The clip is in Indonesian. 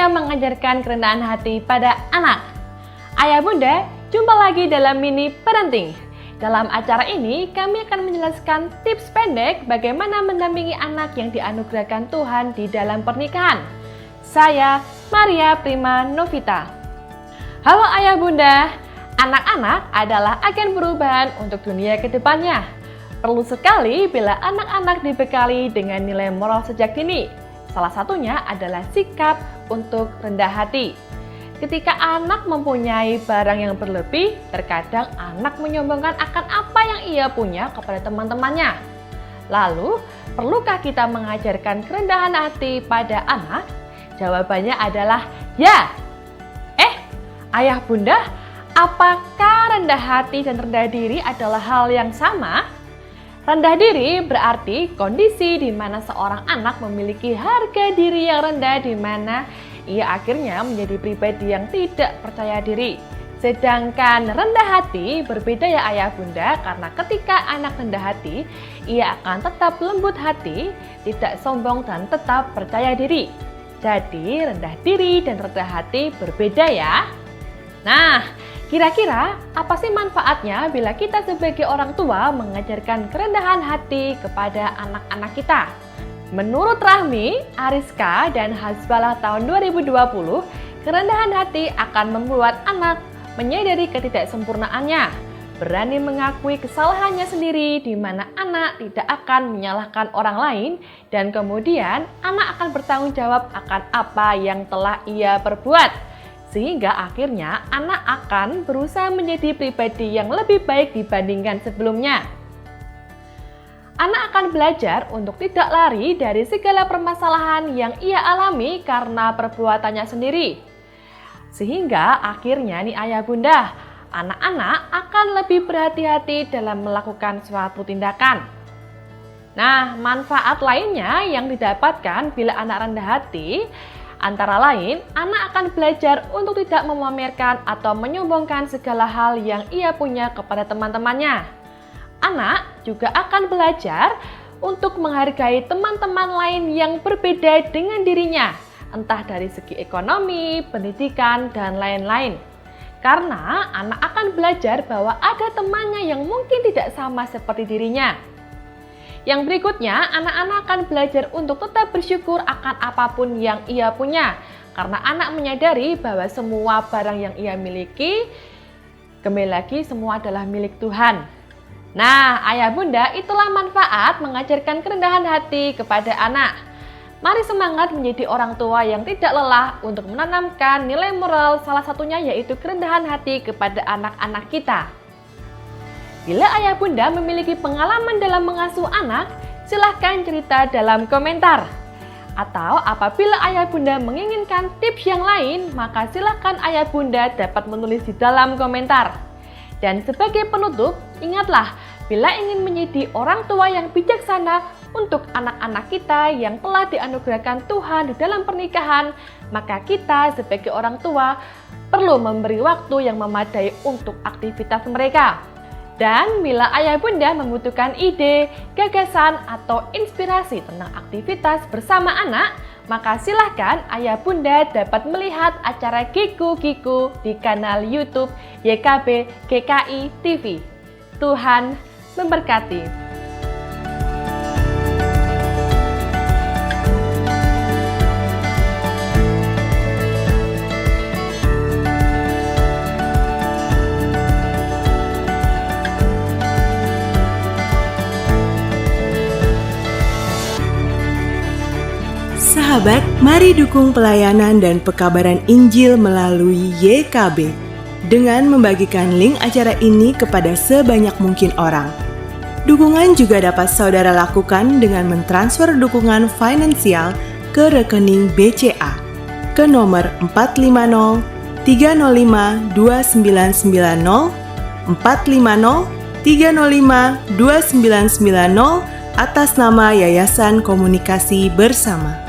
yang mengajarkan kerendahan hati pada anak. Ayah bunda, jumpa lagi dalam mini parenting. Dalam acara ini, kami akan menjelaskan tips pendek bagaimana mendampingi anak yang dianugerahkan Tuhan di dalam pernikahan. Saya, Maria Prima Novita. Halo ayah bunda, anak-anak adalah agen perubahan untuk dunia ke depannya. Perlu sekali bila anak-anak dibekali dengan nilai moral sejak dini. Salah satunya adalah sikap untuk rendah hati. Ketika anak mempunyai barang yang berlebih, terkadang anak menyombongkan akan apa yang ia punya kepada teman-temannya. Lalu, perlukah kita mengajarkan kerendahan hati pada anak? Jawabannya adalah ya. Ayah bunda, apakah rendah hati dan rendah diri adalah hal yang sama? Rendah diri berarti kondisi di mana seorang anak memiliki harga diri yang rendah di mana ia akhirnya menjadi pribadi yang tidak percaya diri. Sedangkan rendah hati berbeda ya ayah bunda, karena ketika anak rendah hati, ia akan tetap lembut hati, tidak sombong dan tetap percaya diri. Jadi rendah diri dan rendah hati berbeda ya. Nah, kira-kira apa sih manfaatnya bila kita sebagai orang tua mengajarkan kerendahan hati kepada anak-anak kita? Menurut Rahmi, Ariska, dan Hasbalah tahun 2020, kerendahan hati akan membuat anak menyadari ketidaksempurnaannya, berani mengakui kesalahannya sendiri di mana anak tidak akan menyalahkan orang lain, dan kemudian anak akan bertanggung jawab akan apa yang telah ia perbuat. Sehingga akhirnya anak akan berusaha menjadi pribadi yang lebih baik dibandingkan sebelumnya. Anak akan belajar untuk tidak lari dari segala permasalahan yang ia alami karena perbuatannya sendiri. Sehingga akhirnya nih ayah bunda, anak-anak akan lebih berhati-hati dalam melakukan suatu tindakan. Nah, manfaat lainnya yang didapatkan bila anak rendah hati, antara lain, anak akan belajar untuk tidak memamerkan atau menyombongkan segala hal yang ia punya kepada teman-temannya. Anak juga akan belajar untuk menghargai teman-teman lain yang berbeda dengan dirinya, entah dari segi ekonomi, pendidikan, dan lain-lain. Karena anak akan belajar bahwa ada temannya yang mungkin tidak sama seperti dirinya. Yang berikutnya, anak-anak akan belajar untuk tetap bersyukur akan apapun yang ia punya. Karena anak menyadari bahwa semua barang yang ia miliki, kembali lagi semua adalah milik Tuhan. Nah, ayah bunda, itulah manfaat mengajarkan kerendahan hati kepada anak. Mari semangat menjadi orang tua yang tidak lelah untuk menanamkan nilai moral, salah satunya yaitu kerendahan hati kepada anak-anak kita. Bila ayah bunda memiliki pengalaman dalam mengasuh anak, silahkan cerita dalam komentar. Atau apabila ayah bunda menginginkan tips yang lain, maka silahkan ayah bunda dapat menulis di dalam komentar. Dan sebagai penutup, ingatlah, bila ingin menjadi orang tua yang bijaksana untuk anak-anak kita yang telah dianugerahkan Tuhan di dalam pernikahan, maka kita sebagai orang tua perlu memberi waktu yang memadai untuk aktivitas mereka. Dan bila ayah bunda membutuhkan ide, gagasan, atau inspirasi tentang aktivitas bersama anak, maka silahkan ayah bunda dapat melihat acara Giku-Giku di kanal YouTube YKB GKI TV. Tuhan memberkati. Sahabat, mari dukung pelayanan dan pekabaran Injil melalui YKB dengan membagikan link acara ini kepada sebanyak mungkin orang. Dukungan juga dapat saudara lakukan dengan mentransfer dukungan finansial ke rekening BCA ke nomor 450 305 2990 450 305 2990 atas nama Yayasan Komunikasi Bersama.